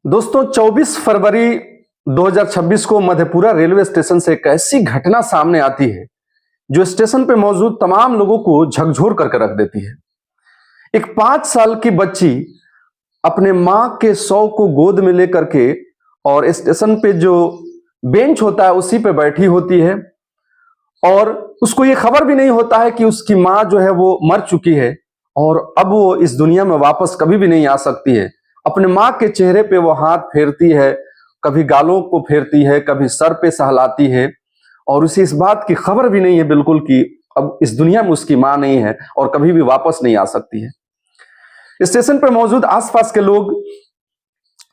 दोस्तों 24 फरवरी 2026 को Madhepura railway station से एक ऐसी घटना सामने आती है जो स्टेशन पे मौजूद तमाम लोगों को झकझोर करके रख देती है। एक 5 साल की बच्ची अपने मां के शव को गोद में लेकर के और स्टेशन पे जो बेंच होता है उसी पे बैठी होती है और उसको ये खबर भी नहीं होता है कि उसकी मां जो है वो मर चुकी है और अब वो इस दुनिया में वापस कभी भी नहीं आ सकती है। अपने मां के चेहरे पे वो हाथ फेरती है, कभी गालों को फेरती है, कभी सर पे सहलाती है और उसे इस बात की खबर भी नहीं है बिल्कुल कि अब इस दुनिया में उसकी मां नहीं है और कभी भी वापस नहीं आ सकती है। स्टेशन पर मौजूद आसपास के लोग,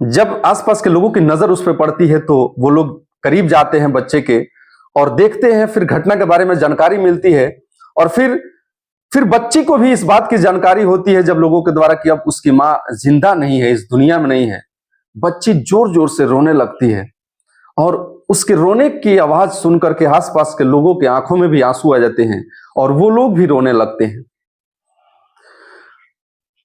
जब आसपास के लोगों की नजर उस पर पड़ती है तो वो लोग करीब जाते हैं बच्चे के और देखते हैं, फिर घटना के बारे में जानकारी मिलती है और फिर बच्ची को भी इस बात की जानकारी होती है जब लोगों के द्वारा कि अब उसकी मां जिंदा नहीं है, इस दुनिया में नहीं है। बच्ची जोर जोर से रोने लगती है और उसके रोने की आवाज सुनकर के आसपास के लोगों की आंखों में भी आंसू आ जाते हैं और वो लोग भी रोने लगते हैं।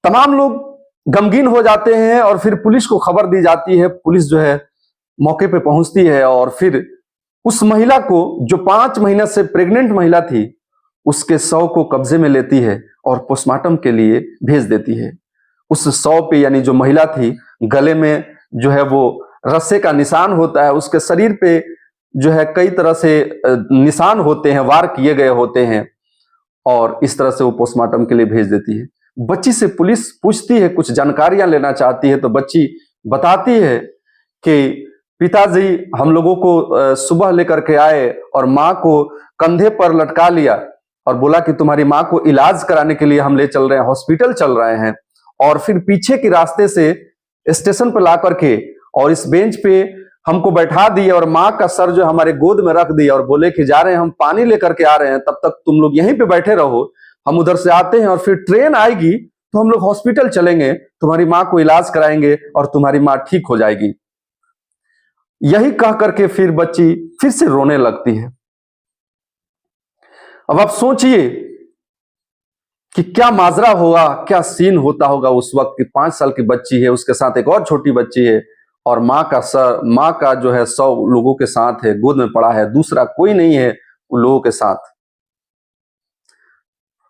तमाम लोग गमगीन हो जाते हैं और फिर पुलिस को खबर दी जाती है। पुलिस जो है मौके पे पहुंचती है और फिर उस महिला को, जो 5 महीना से प्रेग्नेंट महिला थी, उसके शव को कब्जे में लेती है और पोस्टमार्टम के लिए भेज देती है। उस शव पे, यानी जो महिला थी, गले में जो है वो रस्से का निशान होता है, उसके शरीर पे जो है कई तरह से निशान होते हैं, वार किए गए होते हैं और इस तरह से वो पोस्टमार्टम के लिए भेज देती है। बच्ची से पुलिस पूछती है, कुछ जानकारियां लेना चाहती है, तो बच्ची बताती है कि पिताजी हम लोगों को सुबह लेकर के आए और माँ को कंधे पर लटका लिया और बोला कि तुम्हारी माँ को इलाज कराने के लिए हम ले चल रहे हैं, हॉस्पिटल चल रहे हैं, और फिर पीछे के रास्ते से स्टेशन पर ला करके और इस बेंच पे हमको बैठा दिए और माँ का सर जो हमारे गोद में रख दिया और बोले कि जा रहे हैं, हम पानी लेकर के आ रहे हैं, तब तक तुम लोग यहीं पे बैठे रहो, हम उधर से आते हैं और फिर ट्रेन आएगी तो हम लोग हॉस्पिटल चलेंगे, तुम्हारी माँ को इलाज कराएंगे और तुम्हारी माँ ठीक हो जाएगी। यही कह करके फिर बच्ची फिर से रोने लगती है। अब आप सोचिए कि क्या माजरा होगा, क्या सीन होता होगा उस वक्त कि 5 साल की बच्ची है, उसके साथ एक और छोटी बच्ची है और माँ का जो है 100 लोगों के साथ है, गोद में पड़ा है, दूसरा कोई नहीं है उन लोगों के साथ।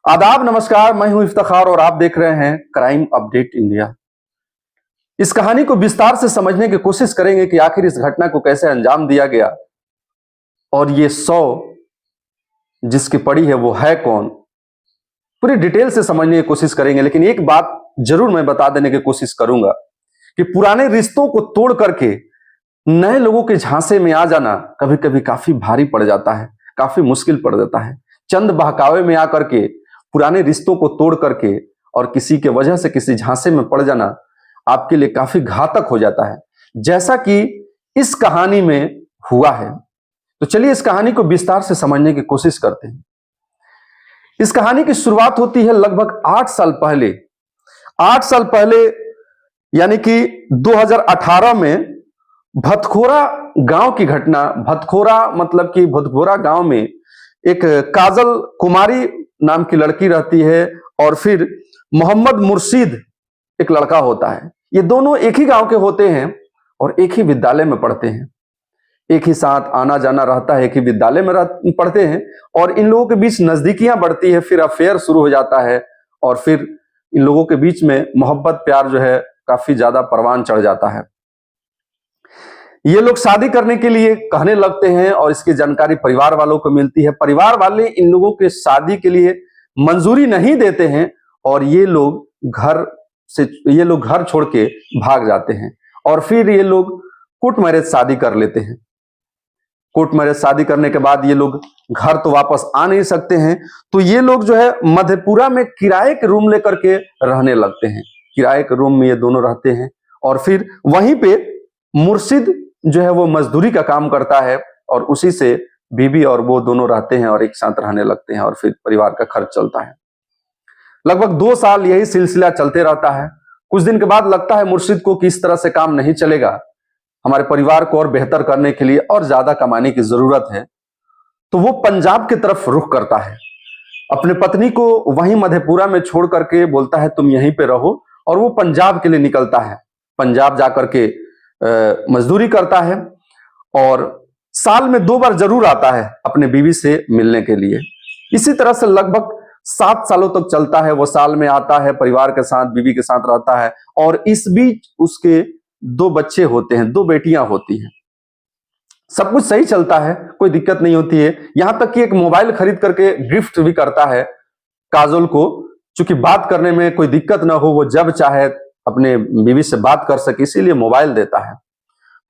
आदाब, नमस्कार, मैं हूं इफ्तिखार और आप देख रहे हैं क्राइम अपडेट इंडिया। इस कहानी को विस्तार से समझने की कोशिश करेंगे कि आखिर इस घटना को कैसे अंजाम दिया गया और ये 100 जिसकी पड़ी है वो है कौन, पूरी डिटेल से समझने की कोशिश करेंगे। लेकिन एक बात जरूर मैं बता देने की कोशिश करूंगा कि पुराने रिश्तों को तोड़ करके नए लोगों के झांसे में आ जाना कभी कभी काफी भारी पड़ जाता है, काफी मुश्किल पड़ जाता है। चंद बहकावे में आकर के पुराने रिश्तों को तोड़ करके और किसी के वजह से किसी झांसे में पड़ जाना आपके लिए काफी घातक हो जाता है, जैसा कि इस कहानी में हुआ है। तो चलिए इस कहानी को विस्तार से समझने की कोशिश करते हैं। इस कहानी की शुरुआत होती है लगभग 8 साल पहले। 8 साल पहले यानी कि 2018 में भतखोरा गांव की घटना। भतखोरा मतलब कि भतखोरा गांव में एक काजल कुमारी नाम की लड़की रहती है और फिर मोहम्मद मुर्शीद एक लड़का होता है। ये दोनों एक ही गांव के होते हैं और एक ही विद्यालय में पढ़ते हैं, एक ही साथ आना जाना रहता है, एक ही विद्यालय में पढ़ते हैं और इन लोगों के बीच नजदीकियां बढ़ती है, फिर अफेयर शुरू हो जाता है और फिर इन लोगों के बीच में मोहब्बत प्यार जो है काफी ज्यादा परवान चढ़ जाता है। ये लोग शादी करने के लिए कहने लगते हैं और इसकी जानकारी परिवार वालों को मिलती है। परिवार वाले इन लोगों के शादी के लिए मंजूरी नहीं देते हैं और ये लोग घर छोड़ के भाग जाते हैं और फिर ये लोग कोर्ट मैरिज शादी कर लेते हैं। कोर्ट मैरिज शादी करने के बाद ये लोग घर तो वापस आ नहीं सकते हैं, तो ये लोग जो है मधेपुरा में किराए के रूम लेकर के रहने लगते हैं। किराए के रूम में ये दोनों रहते हैं और फिर वहीं पे मुर्शिद जो है वो मजदूरी का काम करता है और उसी से बीबी और वो दोनों रहते हैं और एक साथ रहने लगते हैं और फिर परिवार का खर्च चलता है। लगभग 2 साल यही सिलसिला चलते रहता है। कुछ दिन के बाद लगता है मुर्शिद को कि इस तरह से काम नहीं चलेगा, हमारे परिवार को और बेहतर करने के लिए और ज्यादा कमाने की जरूरत है, तो वो पंजाब की तरफ रुख करता है। अपने पत्नी को वहीं मधेपुरा में छोड़ करके बोलता है तुम यहीं पे रहो और वो पंजाब के लिए निकलता है। पंजाब जाकर के मजदूरी करता है और साल में 2 बार जरूर आता है अपने बीवी से मिलने के लिए। इसी तरह से लगभग 7 सालों तक चलता है। वो साल में आता है, परिवार के साथ, बीवी के साथ रहता है और इस बीच उसके 2 बच्चे होते हैं, 2 बेटियां होती हैं। सब कुछ सही चलता है, कोई दिक्कत नहीं होती है। यहां तक कि एक मोबाइल खरीद करके गिफ्ट भी करता है काजोल को, क्योंकि बात करने में कोई दिक्कत ना हो, वो जब चाहे अपने बीवी से बात कर सके, इसीलिए मोबाइल देता है।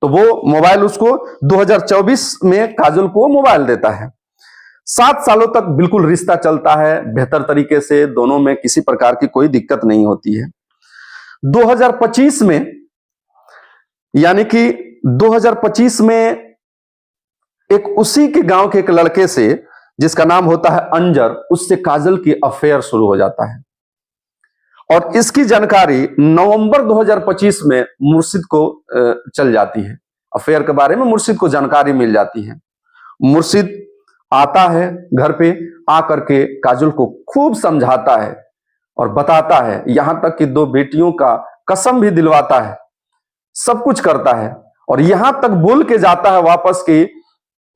तो वो मोबाइल उसको 2024 में काजोल को मोबाइल देता है। 7 सालों तक बिल्कुल रिश्ता चलता है बेहतर तरीके से, दोनों में किसी प्रकार की कोई दिक्कत नहीं होती है। 2025 में, यानी कि 2025 में एक उसी के गांव के एक लड़के से, जिसका नाम होता है अंजर, उससे काजल की अफेयर शुरू हो जाता है और इसकी जानकारी नवंबर 2025 में मुर्शिद को चल जाती है। अफेयर के बारे में मुर्शिद को जानकारी मिल जाती है। मुर्शिद आता है घर पे, आकर के काजल को खूब समझाता है और बताता है, यहां तक कि 2 बेटियों का कसम भी दिलवाता है, सब कुछ करता है और यहां तक बोल के जाता है वापस कि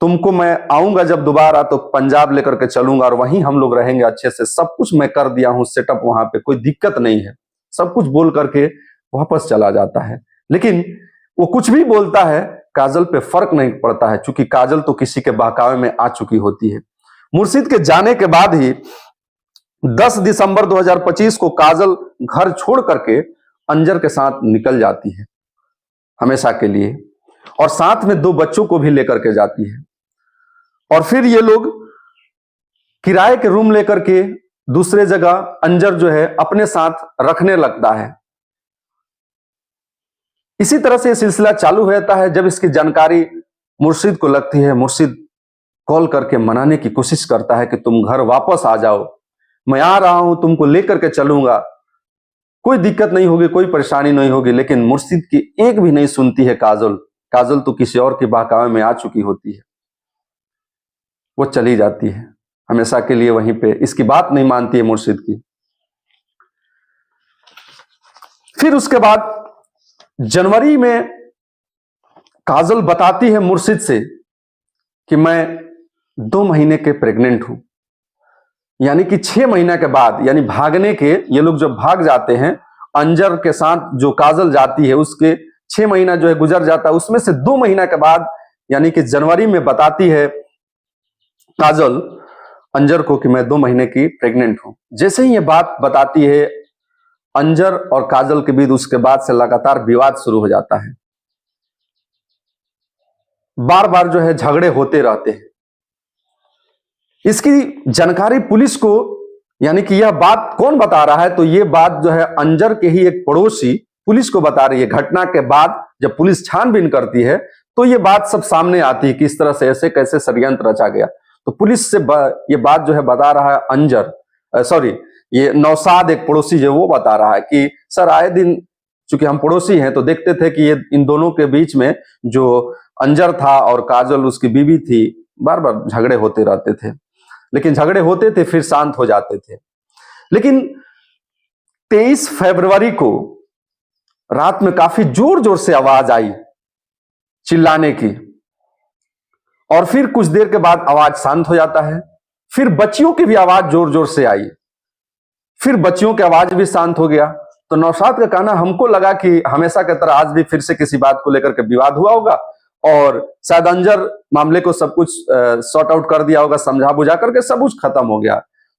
तुमको मैं आऊंगा जब दोबारा तो पंजाब लेकर के चलूंगा और वहीं हम लोग रहेंगे अच्छे से। सब कुछ मैं कर दिया हूं सेटअप, वहां पे कोई दिक्कत नहीं है। सब कुछ बोल करके वापस चला जाता है। लेकिन वो कुछ भी बोलता है, काजल पे फर्क नहीं पड़ता है, क्योंकि काजल तो किसी के बहकावे में आ चुकी होती है। मुर्शिद के जाने के बाद ही 10 दिसंबर 2025 को काजल घर छोड़ करके अंजर के साथ निकल जाती है हमेशा के लिए और साथ में 2 बच्चों को भी लेकर के जाती है। और फिर ये लोग किराए के रूम लेकर के दूसरे जगह अंजर जो है अपने साथ रखने लगता है। इसी तरह से यह सिलसिला चालू रहता है। जब इसकी जानकारी मुर्शिद को लगती है, मुर्शिद कॉल करके मनाने की कोशिश करता है कि तुम घर वापस आ जाओ, मैं आ रहा हूं, तुमको लेकर के चलूंगा, कोई दिक्कत नहीं होगी, कोई परेशानी नहीं होगी। लेकिन मुर्शिद की एक भी नहीं सुनती है काजल। काजल तो किसी और के बहकावे में आ चुकी होती है। वो चली जाती है हमेशा के लिए वहीं पे, इसकी बात नहीं मानती है मुर्शिद की। फिर उसके बाद जनवरी में काजल बताती है मुर्शिद से कि मैं 2 महीने के प्रेग्नेंट हूं, यानी कि 6 महीने के बाद, यानी भागने के, ये लोग जब भाग जाते हैं अंजर के साथ, जो काजल जाती है उसके 6 महीना जो है गुजर जाता है, उसमें से 2 महीना के बाद यानी कि जनवरी में बताती है काजल अंजर को कि मैं 2 महीने की प्रेग्नेंट हूं। जैसे ही ये बात बताती है अंजर और काजल के बीच उसके बाद से लगातार विवाद शुरू हो जाता है। बार बार जो है झगड़े होते रहते हैं। इसकी जानकारी पुलिस को, यानी कि यह बात कौन बता रहा है, तो यह बात जो है अंजर के ही एक पड़ोसी पुलिस को बता रही है। घटना के बाद जब पुलिस छानबीन करती है तो यह बात सब सामने आती है कि इस तरह से ऐसे कैसे षड्यंत्र रचा गया। तो पुलिस से ये बात जो है बता रहा है अंजर, सॉरी ये नौशाद एक पड़ोसी जो वो बता रहा है कि सर आए दिन, चूंकि हम पड़ोसी हैं तो देखते थे कि ये इन दोनों के बीच में जो अंजर था और काजल उसकी बीवी थी, बार बार झगड़े होते रहते थे। लेकिन झगड़े होते थे फिर शांत हो जाते थे। लेकिन 23 फरवरी को रात में काफी जोर जोर से आवाज आई चिल्लाने की और फिर कुछ देर के बाद आवाज शांत हो जाता है। फिर बच्चियों की भी आवाज जोर जोर से आई, फिर बच्चियों की आवाज भी शांत हो गया। तो नौशाद का कहना, हमको लगा कि हमेशा की तरह आज भी फिर से किसी बात को लेकर के विवाद हुआ होगा और शायद अंजर मामले को सब कुछ सॉर्ट आउट कर दिया होगा, समझा बुझा करके सब कुछ खत्म हो गया,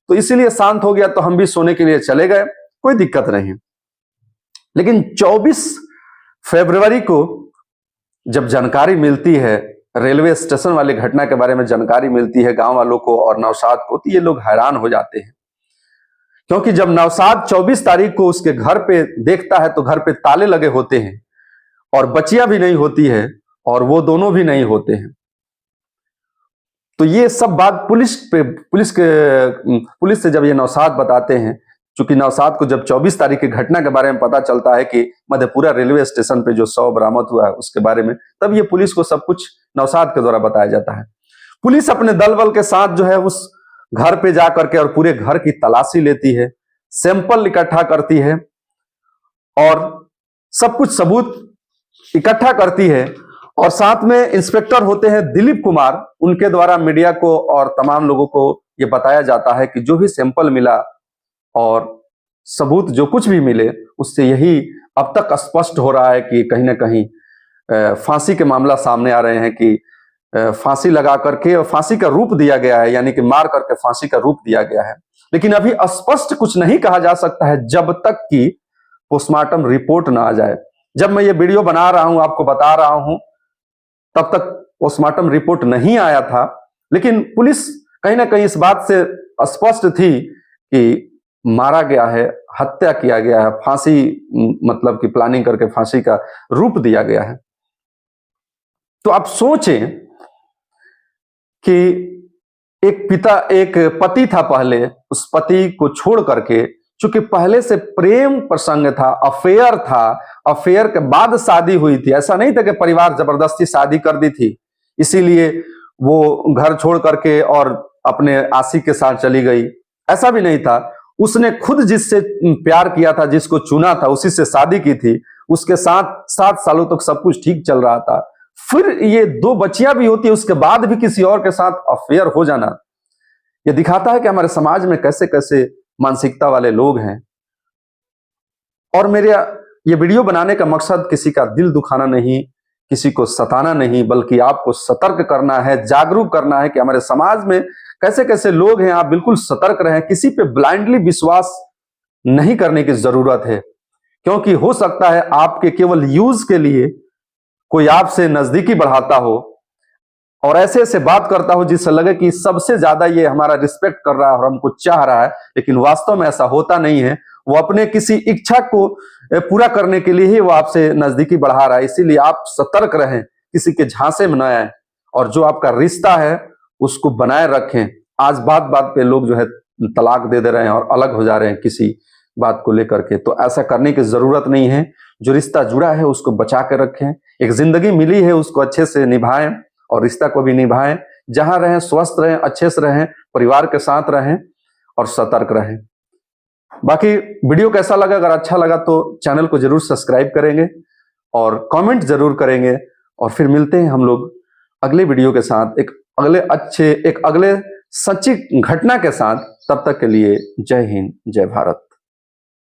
तो इसीलिए शांत हो गया। तो हम भी सोने के लिए चले गए, कोई दिक्कत नहीं। लेकिन 24 फरवरी को जब जानकारी मिलती है, रेलवे स्टेशन वाली घटना के बारे में जानकारी मिलती है गांव वालों को और नौशाद को, तो ये लोग हैरान हो जाते हैं। क्योंकि जब नौशाद 24 तारीख को उसके घर पे देखता है तो घर पे ताले लगे होते हैं और बच्चियां भी नहीं होती है और वो दोनों भी नहीं होते हैं। तो ये सब बात पुलिस से जब ये नौशाद बताते हैं, चूंकि नौशाद को जब 24 तारीख की घटना के बारे में पता चलता है कि मधेपुरा रेलवे स्टेशन पे जो शव बरामद हुआ है उसके बारे में, तब ये पुलिस को सब कुछ नौशाद के द्वारा बताया जाता है। पुलिस अपने दल बल के साथ जो है उस घर पे जाकर के और पूरे घर की तलाशी लेती है, सैंपल इकट्ठा करती है और सब कुछ सबूत इकट्ठा करती है और साथ में इंस्पेक्टर होते हैं दिलीप कुमार, उनके द्वारा मीडिया को और तमाम लोगों को यह बताया जाता है कि जो भी सैंपल मिला और सबूत जो कुछ भी मिले, उससे यही अब तक स्पष्ट हो रहा है कि कहीं ना कहीं फांसी के मामला सामने आ रहे हैं कि फांसी लगा करके और फांसी का रूप दिया गया है, यानी कि मार करके फांसी का रूप दिया गया है। लेकिन अभी स्पष्ट कुछ नहीं कहा जा सकता है जब तक कि पोस्टमार्टम रिपोर्ट ना आ जाए। जब मैं ये वीडियो बना रहा हूं, आपको बता रहा हूं, तब तक पोस्टमार्टम रिपोर्ट नहीं आया था, लेकिन पुलिस कहीं ना कहीं इस बात से स्पष्ट थी कि मारा गया है, हत्या किया गया है, फांसी मतलब कि प्लानिंग करके फांसी का रूप दिया गया है। तो आप सोचें कि एक पति था पहले, उस पति को छोड़ करके, चूंकि पहले से प्रेम प्रसंग था, अफेयर था, अफेयर के बाद शादी हुई थी, ऐसा नहीं था कि परिवार जबरदस्ती शादी कर दी थी इसीलिए वो घर छोड़ करके और अपने आशिक के साथ चली गई, ऐसा भी नहीं था। उसने खुद जिससे प्यार किया था, जिसको चुना था, उसी से शादी की थी, उसके साथ 7 सालों तक सब कुछ ठीक चल रहा था। फिर ये 2 बच्चियां भी होती है, उसके बाद भी किसी और के साथ अफेयर हो जाना, ये दिखाता है कि हमारे समाज में कैसे कैसे मानसिकता वाले लोग हैं। और मेरे ये वीडियो बनाने का मकसद किसी का दिल दुखाना नहीं, किसी को सताना नहीं, बल्कि आपको सतर्क करना है, जागरूक करना है कि हमारे समाज में कैसे कैसे लोग हैं। आप बिल्कुल सतर्क रहें, किसी पे ब्लाइंडली विश्वास नहीं करने की जरूरत है, क्योंकि हो सकता है आपके केवल यूज के लिए कोई आपसे नजदीकी बढ़ाता हो और ऐसे ऐसे बात करता हो जिससे लगे कि सबसे ज्यादा ये हमारा रिस्पेक्ट कर रहा है और हमको चाह रहा है, लेकिन वास्तव में ऐसा होता नहीं है। वो अपने किसी इच्छा को पूरा करने के लिए ही वो आपसे नजदीकी बढ़ा रहा है। इसीलिए आप सतर्क रहें, किसी के झांसे में न आए और जो आपका रिश्ता है उसको बनाए रखें। आज बात बात पे लोग जो है तलाक दे रहे हैं और अलग हो जा रहे हैं किसी बात को लेकर के, तो ऐसा करने की जरूरत नहीं है। जो रिश्ता जुड़ा है उसको बचा के रखें, एक जिंदगी मिली है उसको अच्छे से निभाएं और रिश्ता को भी निभाएं। जहां रहें स्वस्थ रहें, अच्छे से रहें, परिवार के साथ रहें और सतर्क रहें। बाकी वीडियो कैसा लगा, अगर अच्छा लगा तो चैनल को जरूर सब्सक्राइब करेंगे और कमेंट जरूर करेंगे। और फिर मिलते हैं हम लोग अगले वीडियो के साथ, एक अगले सच्ची घटना के साथ। तब तक के लिए जय हिंद, जय भारत।